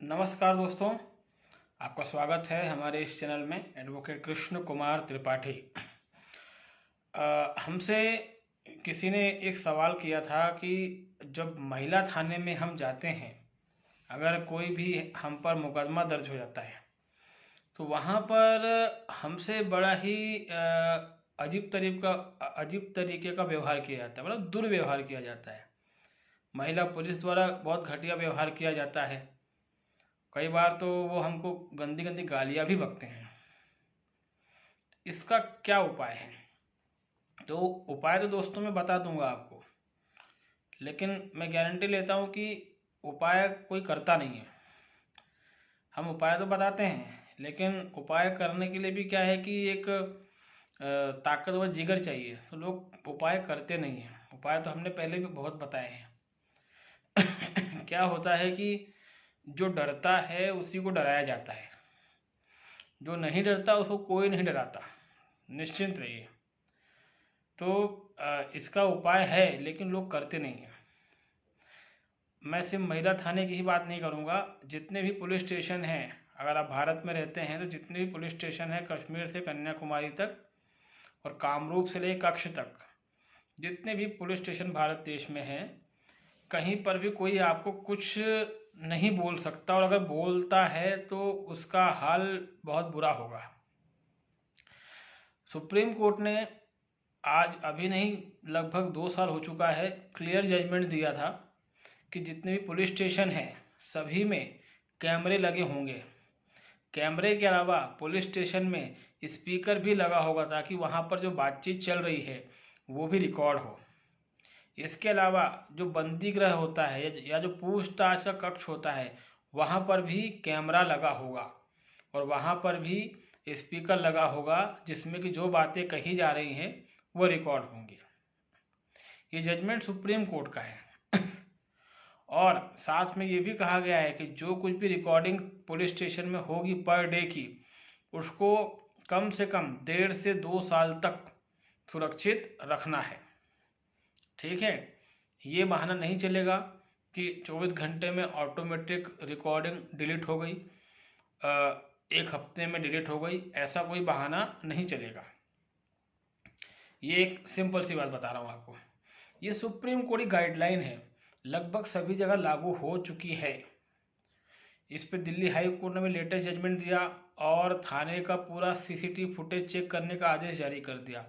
नमस्कार दोस्तों, आपका स्वागत है हमारे इस चैनल में। एडवोकेट कृष्ण कुमार त्रिपाठी। हमसे किसी ने एक सवाल किया था कि जब महिला थाने में हम जाते हैं, अगर कोई भी हम पर मुकदमा दर्ज हो जाता है तो वहाँ पर हमसे बड़ा ही अजीब तरीके का व्यवहार किया जाता है, मतलब दुर्व्यवहार किया जाता है। महिला पुलिस द्वारा बहुत घटिया व्यवहार किया जाता है। कई बार तो वो हमको गंदी गंदी गालियाँ भी बकते हैं। इसका क्या उपाय है? तो उपाय तो दोस्तों मैं बता दूंगा आपको, लेकिन मैं गारंटी लेता हूँ कि उपाय कोई करता नहीं है। हम उपाय तो बताते हैं, लेकिन उपाय करने के लिए भी क्या है कि एक ताकतवर जिगर चाहिए, तो लोग उपाय करते नहीं हैं। उपाय तो हमने पहले भी बहुत बताए हैं। क्या होता है कि जो डरता है उसी को डराया जाता है, जो नहीं डरता उसको कोई नहीं डराता। निश्चिंत रहिए। तो इसका उपाय है, लेकिन लोग करते नहीं हैं। मैं सिर्फ महिला थाने की ही बात नहीं करूँगा, जितने भी पुलिस स्टेशन हैं, अगर आप भारत में रहते हैं तो जितने भी पुलिस स्टेशन हैं, कश्मीर से कन्याकुमारी तक और कामरूप से लेकर कच्छ तक, जितने भी पुलिस स्टेशन भारत देश में हैं, कहीं पर भी कोई आपको कुछ नहीं बोल सकता, और अगर बोलता है तो उसका हाल बहुत बुरा होगा। सुप्रीम कोर्ट ने आज अभी नहीं, लगभग 2 साल हो चुका है, क्लियर जजमेंट दिया था कि जितने भी पुलिस स्टेशन हैं सभी में कैमरे लगे होंगे। कैमरे के अलावा पुलिस स्टेशन में स्पीकर भी लगा होगा, ताकि वहाँ पर जो बातचीत चल रही है वो भी रिकॉर्ड हो। इसके अलावा जो बंदी गृह होता है या जो पूछताछ का कक्ष होता है, वहाँ पर भी कैमरा लगा होगा और वहाँ पर भी स्पीकर लगा होगा, जिसमें कि जो बातें कही जा रही हैं वो रिकॉर्ड होंगी। ये जजमेंट सुप्रीम कोर्ट का है। और साथ में ये भी कहा गया है कि जो कुछ भी रिकॉर्डिंग पुलिस स्टेशन में होगी पर डे की, उसको कम से कम 1.5 से 2 साल तक सुरक्षित रखना है। ठीक है, ये बहाना नहीं चलेगा कि 24 घंटे में ऑटोमेटिक रिकॉर्डिंग डिलीट हो गई, एक हफ्ते में डिलीट हो गई, ऐसा कोई बहाना नहीं चलेगा। ये एक सिंपल सी बात बता रहा हूँ आपको। ये सुप्रीम कोर्ट की गाइडलाइन है, लगभग सभी जगह लागू हो चुकी है। इस पे दिल्ली हाई कोर्ट ने भी लेटेस्ट जजमेंट दिया और थाने का पूरा सीसीटीवी फुटेज चेक करने का आदेश जारी कर दिया।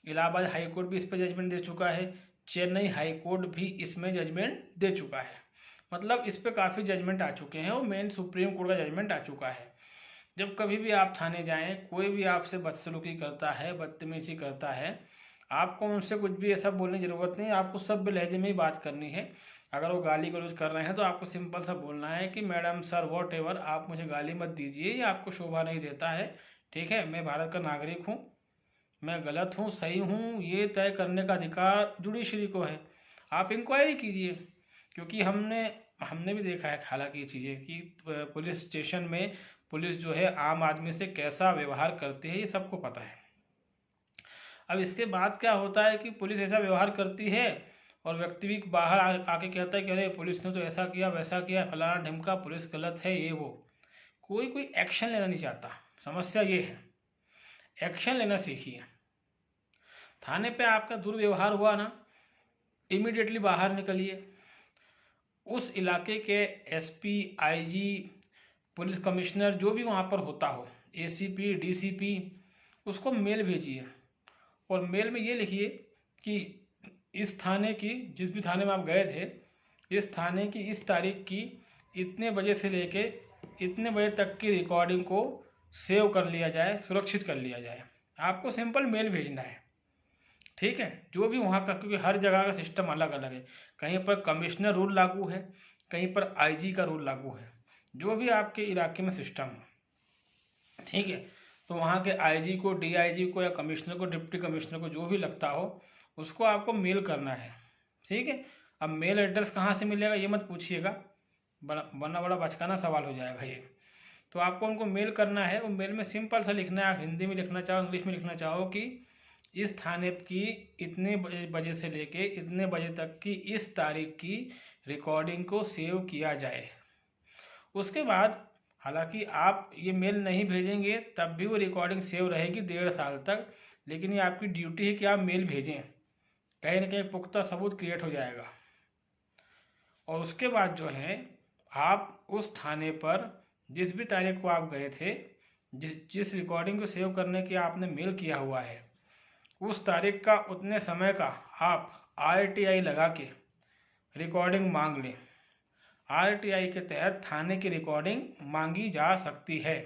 इलाहाबाद हाई कोर्ट भी इस पर जजमेंट दे चुका है। चेन्नई हाई कोर्ट भी इसमें जजमेंट दे चुका है। मतलब इस पे काफ़ी जजमेंट आ चुके हैं और मेन सुप्रीम कोर्ट का जजमेंट आ चुका है। जब कभी भी आप थाने जाएं, कोई भी आपसे बदसलूकी करता है, बदतमीजी करता है, आपको उनसे कुछ भी ऐसा बोलने की ज़रूरत नहीं। आपको सभ्य लहजे में ही बात करनी है। अगर वो गाली गलौज कर रहे हैं तो आपको सिंपल सा बोलना है कि मैडम, सर, वॉट एवर, आप मुझे गाली मत दीजिए, ये आपको शोभा नहीं देता है। ठीक है, मैं भारत का नागरिक हूँ, मैं गलत हूँ सही हूँ ये तय करने का अधिकार जुडिशरी को है। आप इंक्वायरी कीजिए, क्योंकि हमने हमने भी देखा है हालांकि ये चीज़ें कि पुलिस स्टेशन में पुलिस जो है आम आदमी से कैसा व्यवहार करती है, ये सबको पता है। अब इसके बाद क्या होता है कि पुलिस ऐसा व्यवहार करती है और व्यक्ति भी बाहर आके कहता है कि अरे पुलिस ने तो ऐसा किया वैसा किया, फलाना ढिमका, पुलिस गलत है, ये वो। कोई एक्शन लेना नहीं चाहता। समस्या ये है, एक्शन लेना सीखिए। थाने पे आपका दुर्व्यवहार हुआ ना, इमीडिएटली बाहर निकलिए। उस इलाके के एसपी, आईजी, पुलिस कमिश्नर, जो भी वहाँ पर होता हो, एसीपी, डीसीपी, उसको मेल भेजिए और मेल में ये लिखिए कि इस थाने की, जिस भी थाने में आप गए थे, इस थाने की इस तारीख की इतने बजे से लेके इतने बजे तक की रिकॉर्डिंग को सेव कर लिया जाए, सुरक्षित कर लिया जाए। आपको सिंपल मेल भेजना है। ठीक है, जो भी वहाँ का, क्योंकि हर जगह का सिस्टम अलग अलग है। कहीं पर कमिश्नर रूल लागू है, कहीं पर आईजी का रूल लागू है, जो भी आपके इलाके में सिस्टम है। ठीक है, तो वहाँ के आईजी को, डीआईजी को या कमिश्नर को, डिप्टी कमिश्नर को, जो भी लगता हो, उसको आपको मेल करना है। ठीक है, अब मेल एड्रेस कहाँ से मिलेगा ये मत पूछिएगा, वरना बड़ा बचकाना सवाल हो जाएगा ये। तो आपको उनको मेल करना है। वो मेल में सिंपल सा लिखना है, आप हिंदी में लिखना चाहो, इंग्लिश में लिखना चाहो, कि इस थाने की इतने बजे से लेके इतने बजे तक की इस तारीख की रिकॉर्डिंग को सेव किया जाए। उसके बाद हालांकि आप ये मेल नहीं भेजेंगे तब भी वो रिकॉर्डिंग सेव रहेगी 1.5 साल तक, लेकिन ये आपकी ड्यूटी है कि आप मेल भेजें, कहीं ना कहीं पुख्ता सबूत क्रिएट हो जाएगा। और उसके बाद जो है आप उस थाने पर जिस भी तारीख को आप गए थे, जिस जिस रिकॉर्डिंग को सेव करने की आपने मेल किया हुआ है, उस तारीख का उतने समय का आप RTI लगा के रिकॉर्डिंग मांग लें। RTI के तहत थाने की रिकॉर्डिंग मांगी जा सकती है,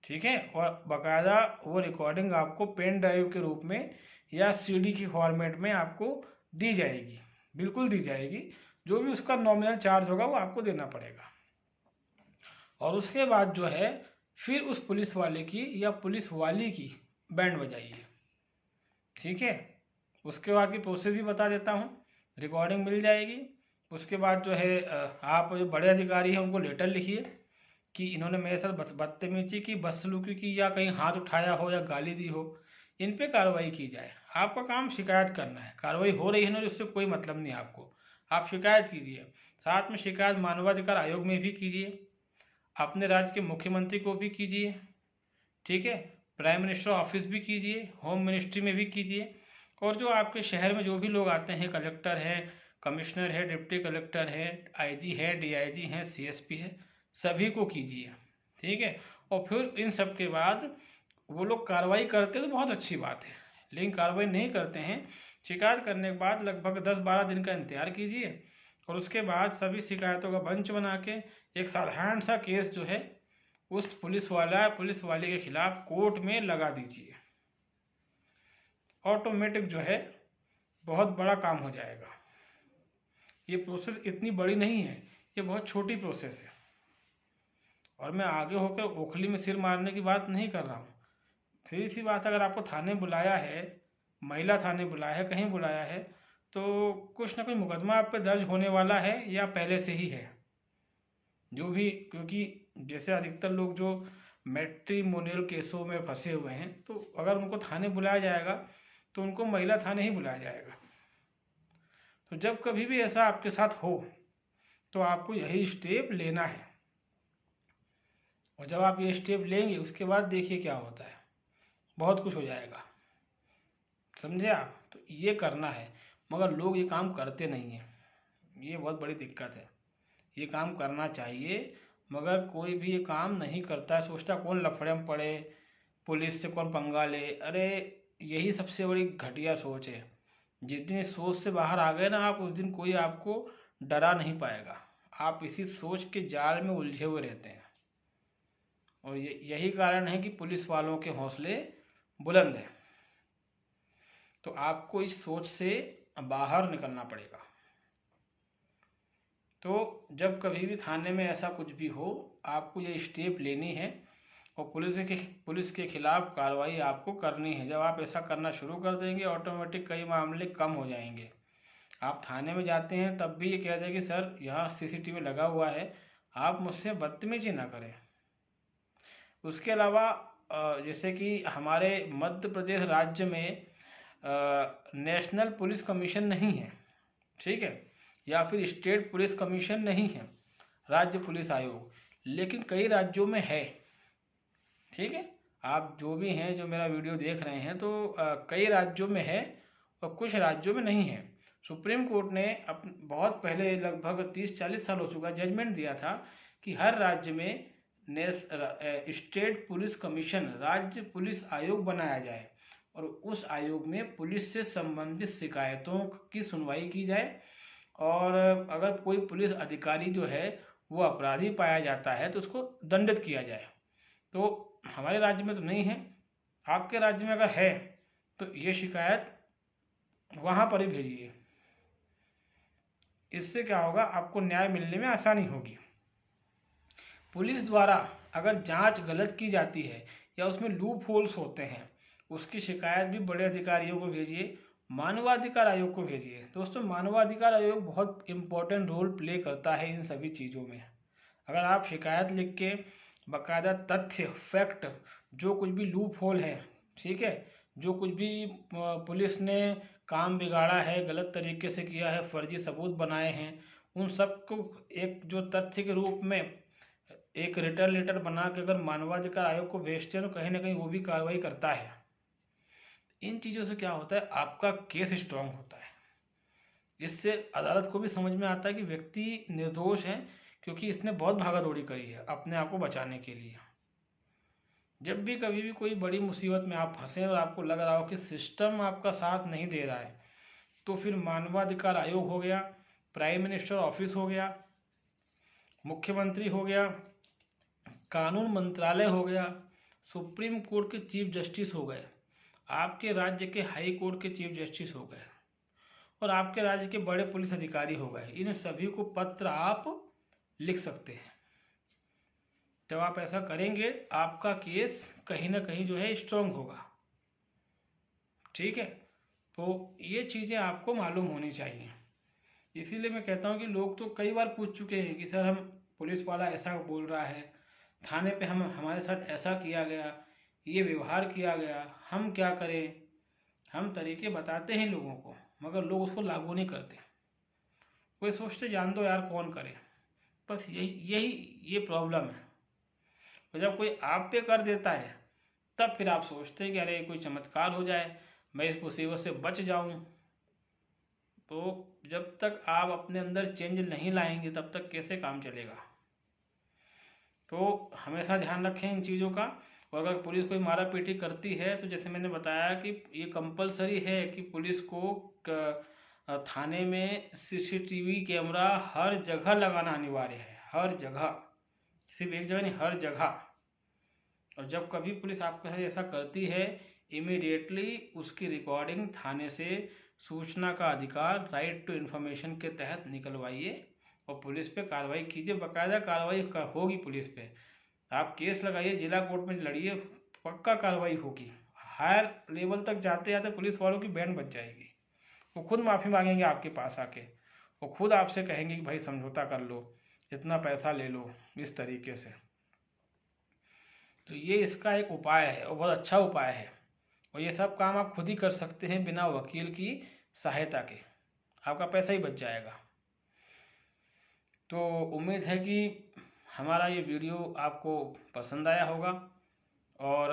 ठीक है। और बाकायदा वो रिकॉर्डिंग आपको पेन ड्राइव के रूप में या CD की फॉर्मेट में आपको दी जाएगी, बिल्कुल दी जाएगी। जो भी उसका नॉमिनल चार्ज होगा वो आपको देना पड़ेगा। और उसके बाद जो है फिर उस पुलिस वाले की या पुलिस वाली की बैंड बजाइए, ठीक है। उसके बाद की प्रोसेस भी बता देता हूँ। रिकॉर्डिंग मिल जाएगी। उसके बाद जो है आप जो बड़े अधिकारी हैं उनको लेटर लिखिए कि इन्होंने मेरे साथ बदतमीजी की, बदसलूकी की, या कहीं हाथ उठाया हो या गाली दी हो, इन पे कार्रवाई की जाए। आपका काम शिकायत करना है, कार्रवाई हो रही है ना उससे कोई मतलब नहीं आपको, आप शिकायत कीजिए। साथ में शिकायत मानवाधिकार आयोग में भी कीजिए, अपने राज्य के मुख्यमंत्री को भी कीजिए, ठीक है। प्राइम मिनिस्टर ऑफिस भी कीजिए, होम मिनिस्ट्री में भी कीजिए, और जो आपके शहर में जो भी लोग आते हैं, कलेक्टर है, कमिश्नर है, डिप्टी कलेक्टर है, IG है, DIG है, CSP है, सभी को कीजिए, ठीक है। और फिर इन सब के बाद वो लोग कार्रवाई करते तो बहुत अच्छी बात है, लेकिन कार्रवाई नहीं करते हैं, शिकायत करने के बाद लगभग 10-12 दिन का इंतजार कीजिए, और उसके बाद सभी शिकायतों का बंच बना के एक साधारण सा केस जो है उस पुलिस वाले के खिलाफ कोर्ट में लगा दीजिए। ऑटोमेटिक जो है बहुत बड़ा काम हो जाएगा। ये प्रोसेस इतनी बड़ी नहीं है, ये बहुत छोटी प्रोसेस है। और मैं आगे होकर ओखली में सिर मारने की बात नहीं कर रहा हूँ। फिर इसी बात, अगर आपको थाने बुलाया है, महिला थाने बुलाया है, कहीं बुलाया है, तो कुछ ना कुछ मुकदमा आप पे दर्ज होने वाला है या पहले से ही है, जो भी। क्योंकि जैसे अधिकतर लोग जो मैट्रिमोनियल केसों में फंसे हुए हैं, तो अगर उनको थाने बुलाया जाएगा तो उनको महिला थाने ही बुलाया जाएगा। तो जब कभी भी ऐसा आपके साथ हो तो आपको यही स्टेप लेना है, और जब आप ये स्टेप लेंगे उसके बाद देखिए क्या होता है, बहुत कुछ हो जाएगा, समझे आप। तो ये करना है, मगर लोग ये काम करते नहीं हैं, ये बहुत बड़ी दिक्कत है। ये काम करना चाहिए मगर कोई भी ये काम नहीं करता है, सोचता कौन लफड़े में पड़े, पुलिस से कौन पंगा ले। अरे यही सबसे बड़ी घटिया सोच है। जिस दिन इस सोच से बाहर आ गए ना आप, उस दिन कोई आपको डरा नहीं पाएगा। आप इसी सोच के जाल में उलझे हुए रहते हैं, और यही कारण है कि पुलिस वालों के हौसले बुलंद हैं। तो आपको इस सोच से बाहर निकलना पड़ेगा। तो जब कभी भी थाने में ऐसा कुछ भी हो, आपको ये स्टेप लेनी है, और पुलिस के खिलाफ कार्रवाई आपको करनी है। जब आप ऐसा करना शुरू कर देंगे, ऑटोमेटिक कई मामले कम हो जाएंगे। आप थाने में जाते हैं तब भी ये कह दें कि सर यहाँ CCTV लगा हुआ है, आप मुझसे बदतमीजी ना करें। उसके अलावा जैसे कि हमारे मध्य प्रदेश राज्य में नेशनल पुलिस कमीशन नहीं है, ठीक है, या फिर स्टेट पुलिस कमीशन नहीं है, राज्य पुलिस आयोग, लेकिन कई राज्यों में है, ठीक है। आप जो भी हैं जो मेरा वीडियो देख रहे हैं, तो कई राज्यों में है और कुछ राज्यों में नहीं है। सुप्रीम कोर्ट ने बहुत पहले, लगभग 30-40 साल हो चुका, जजमेंट दिया था कि हर राज्य में स्टेट पुलिस कमीशन, राज्य पुलिस आयोग बनाया जाए, और उस आयोग में पुलिस से संबंधित शिकायतों की सुनवाई की जाए, और अगर कोई पुलिस अधिकारी जो है वो अपराधी पाया जाता है तो उसको दंडित किया जाए। तो हमारे राज्य में तो नहीं है, आपके राज्य में अगर है तो ये शिकायत वहाँ पर ही भेजिए। इससे क्या होगा, आपको न्याय मिलने में आसानी होगी। पुलिस द्वारा अगर जांच गलत की जाती है या उसमें लूप होल्स होते हैं, उसकी शिकायत भी बड़े अधिकारियों को भेजिए, मानवाधिकार आयोग को भेजिए। दोस्तों, मानवाधिकार आयोग बहुत इम्पोर्टेंट रोल प्ले करता है इन सभी चीज़ों में। अगर आप शिकायत लिख के बाकायदा तथ्य, फैक्ट, जो कुछ भी लूप होल है, ठीक है, जो कुछ भी पुलिस ने काम बिगाड़ा है, गलत तरीके से किया है, फर्जी सबूत बनाए हैं, उन सब को एक जो तथ्य के रूप में एक रिटर्न लेटर बना के अगर मानवाधिकार आयोग को भेजते हैं तो कहीं ना कहीं वो भी कार्रवाई करता है। इन चीज़ों से क्या होता है, आपका केस स्ट्रांग होता है। इससे अदालत को भी समझ में आता है कि व्यक्ति निर्दोष है, क्योंकि इसने बहुत भागा दौड़ी करी है अपने आप को बचाने के लिए। जब भी कभी भी कोई बड़ी मुसीबत में आप फंसे और आपको लग रहा हो कि सिस्टम आपका साथ नहीं दे रहा है, तो फिर मानवाधिकार आयोग हो गया, प्राइम मिनिस्टर ऑफिस हो गया, मुख्यमंत्री हो गया, कानून मंत्रालय हो गया, सुप्रीम कोर्ट के चीफ जस्टिस हो गए, आपके राज्य के हाई कोर्ट के चीफ जस्टिस हो गए, और आपके राज्य के बड़े पुलिस अधिकारी हो गए। इन सभी को पत्र आप लिख सकते हैं। जब आप ऐसा करेंगे आपका केस कहीं ना कहीं जो है स्ट्रांग होगा। ठीक है, तो ये चीज़ें आपको मालूम होनी चाहिए। इसीलिए मैं कहता हूँ कि लोग तो कई बार पूछ चुके हैं कि सर हम पुलिस वाला ऐसा बोल रहा है, थाने पे हमारे साथ ऐसा किया गया, ये व्यवहार किया गया, हम क्या करें। हम तरीके बताते हैं लोगों को, मगर लोग उसको लागू नहीं करते। कोई सोचते जान दो यार कौन करे, बस ये प्रॉब्लम है। तो जब कोई आप पे कर देता है तब फिर आप सोचते हैं कि अरे कोई चमत्कार हो जाए, मैं इस मुसीबत से बच जाऊं। तो जब तक आप अपने अंदर चेंज नहीं लाएंगे तब तक कैसे काम चलेगा। तो हमेशा ध्यान रखें इन चीज़ों का। और अगर पुलिस कोई मारा पीटी करती है तो जैसे मैंने बताया कि ये कंपलसरी है कि पुलिस को थाने में सीसीटीवी कैमरा हर जगह लगाना अनिवार्य है, हर जगह, सिर्फ एक जगह नहीं, हर जगह। और जब कभी पुलिस आपके साथ ऐसा करती है, इमीडिएटली उसकी रिकॉर्डिंग थाने से सूचना का अधिकार, राइट टू इन्फॉर्मेशन के तहत निकलवाइए और पुलिस पे कार्रवाई कीजिए। बाकायदा कार्रवाई होगी पुलिस पे। आप केस लगाइए, जिला कोर्ट में लड़िए, पक्का कार्रवाई होगी। हायर लेवल तक जाते जाते पुलिस वालों की बैंड बच जाएगी। वो खुद माफ़ी मांगेंगे आपके पास आके, वो खुद आपसे कहेंगे कि भाई समझौता कर लो, इतना पैसा ले लो, इस तरीके से। तो ये इसका एक उपाय है और बहुत अच्छा उपाय है। और ये सब काम आप खुद ही कर सकते हैं बिना वकील की सहायता के, आपका पैसा ही बच जाएगा। तो उम्मीद है कि हमारा ये वीडियो आपको पसंद आया होगा। और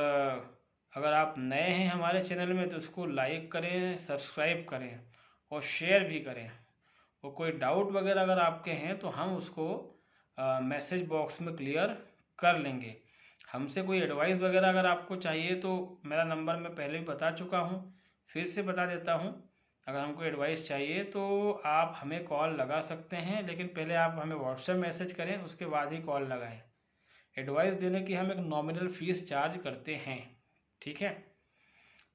अगर आप नए हैं हमारे चैनल में तो उसको लाइक करें, सब्सक्राइब करें और शेयर भी करें। और कोई डाउट वगैरह अगर आपके हैं तो हम उसको मैसेज बॉक्स में क्लियर कर लेंगे। हमसे कोई एडवाइस वगैरह अगर आपको चाहिए तो मेरा नंबर मैं पहले भी बता चुका हूँ, फिर से बता देता हूँ। अगर हमको एडवाइस चाहिए तो आप हमें कॉल लगा सकते हैं, लेकिन पहले आप हमें व्हाट्सएप मैसेज करें, उसके बाद ही कॉल लगाएं। एडवाइस देने की हम एक नॉमिनल फ़ीस चार्ज करते हैं। ठीक है,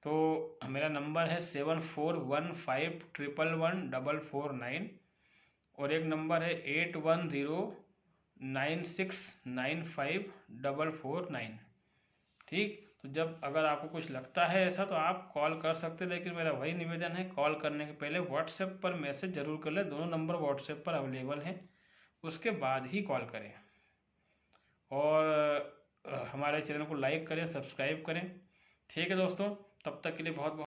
तो मेरा नंबर है 7415111449 और एक नंबर है 8109695449। ठीक, तो जब अगर आपको कुछ लगता है ऐसा तो आप कॉल कर सकते हैं, लेकिन मेरा वही निवेदन है कॉल करने के पहले व्हाट्सएप पर मैसेज जरूर कर लें। दोनों नंबर व्हाट्सएप पर अवेलेबल हैं, उसके बाद ही कॉल करें। और हमारे चैनल को लाइक करें, सब्सक्राइब करें। ठीक है दोस्तों, तब तक के लिए बहुत बहुत